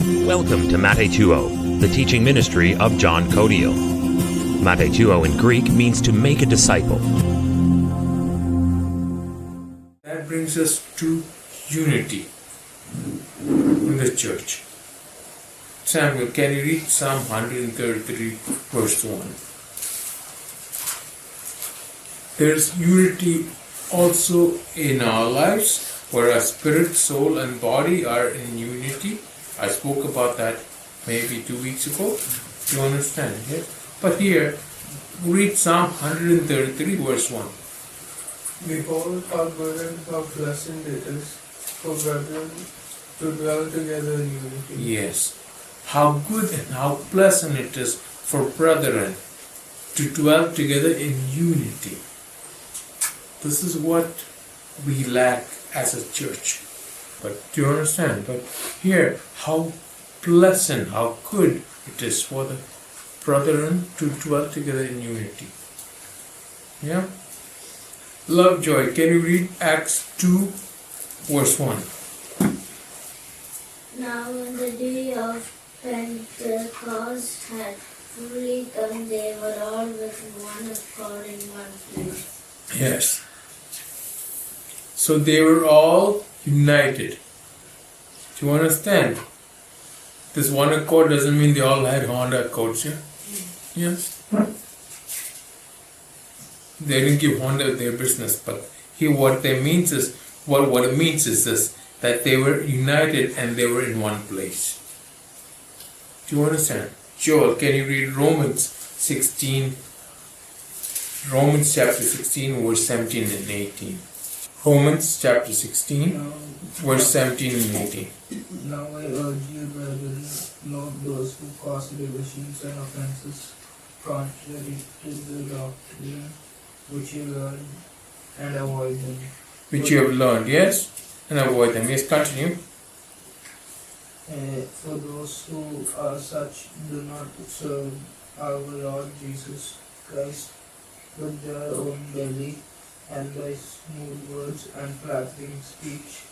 Welcome to Matheteuo, the teaching ministry of John Codiel. Matheteuo in Greek means to make a disciple. That brings us to unity in the church. Samuel, can you read Psalm 133 verse 1? There's unity also in our lives, where our spirit, soul and body are in unity. I spoke about that maybe 2 weeks ago. You understand, yes? But here, read Psalm 133 verse 1. Behold how good and how pleasant it is for brethren to dwell together in unity. Yes. How good and how pleasant it is for brethren to dwell together in unity. This is what we lack as a church. But do you understand? But here, how pleasant, how good it is for the brethren to dwell together in unity. Yeah? Lovejoy, can you read Acts 2 verse 1? Now when the day of Pentecost had fully come, they were all with one accord in one place. Yes. So they were all united. Do you understand? This one accord doesn't mean they all had Honda Accords, yeah? Yes. They didn't give Honda their business, but here what it means is this, that they were united and they were in one place. Do you understand? Joel, can you read Romans chapter 16 verse 17 and 18? Romans chapter 16 verse 17 and 18. Now I urge you, brethren, note those who cause divisions and offenses contrary to the doctrine which you learned, and avoid them. Which you have learned, yes? And avoid them. Yes, continue. For those who are such do not serve our Lord Jesus Christ, but their own belly, and by smooth words and flattering speech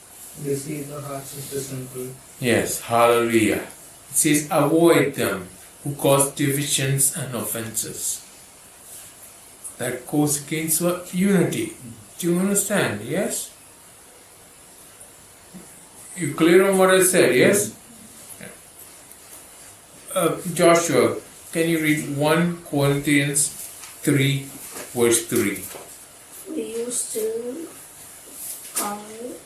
deceive the hearts of the simple. Yes, hallelujah. It says, avoid them who cause divisions and offenses. That goes against what? Unity. Do you understand? Yes? You clear on what I said? Yes? Joshua, can you read 1 Corinthians 3 verse 3? We used to carnal,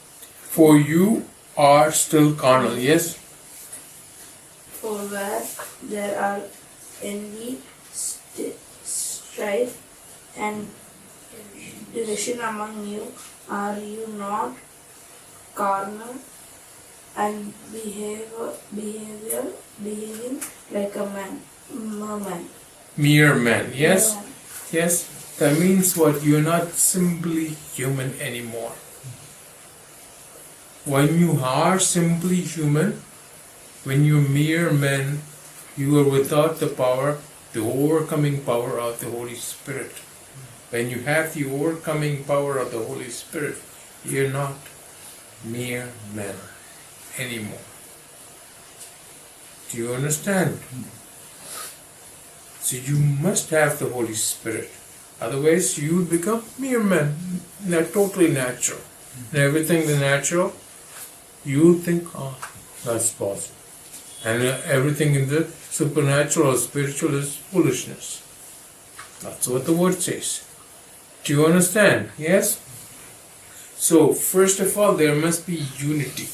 For you are still carnal, yes? for where there are envy, strife, and division among you, are you not carnal and behaving like a man? Mere men, yes? Merman. Yes? That means what? You're not simply human anymore. When you are simply human, when you're mere men, you are without the power, the overcoming power of the Holy Spirit. When you have the overcoming power of the Holy Spirit, you're not mere men anymore. Do you understand? So you must have the Holy Spirit. Otherwise you become mere men. They're totally natural. And everything the natural, you think, oh, that's possible. And everything in the supernatural or spiritual is foolishness. That's what the word says. Do you understand? Yes? So, first of all, there must be unity.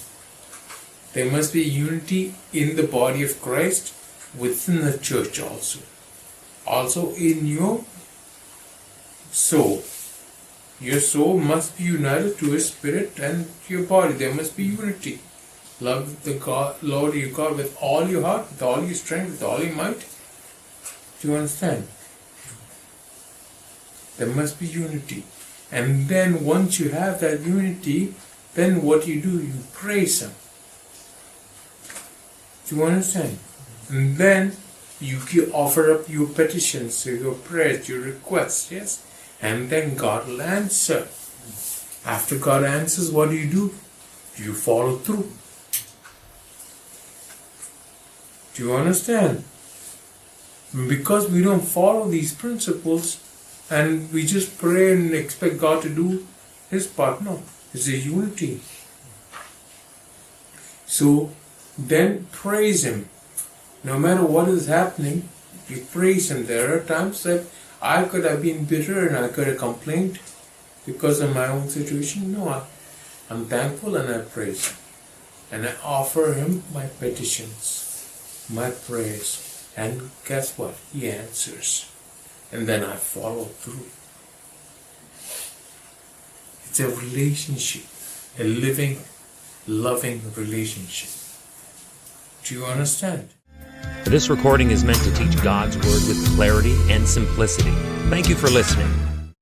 There must be unity in the body of Christ, within the church also. Also in your soul. Your soul must be united to your spirit and your body. There must be unity. Love the Lord your God with all your heart, with all your strength, with all your might. Do you understand? There must be unity. And then once you have that unity, then what you do? You praise Him. Do you understand? And then you offer up your petitions, your prayers, your requests, yes? And then God will answer. After God answers, what do? You follow through. Do you understand? Because we don't follow these principles and we just pray and expect God to do His part. No, it's a unity. So then praise Him. No matter what is happening, you praise Him. There are times that I could have been bitter and I could have complained because of my own situation. No, I'm thankful and I praise Him. And I offer Him my petitions, my prayers. And guess what? He answers. And then I follow through. It's a relationship, a living, loving relationship. Do you understand? This recording is meant to teach God's Word with clarity and simplicity. Thank you for listening.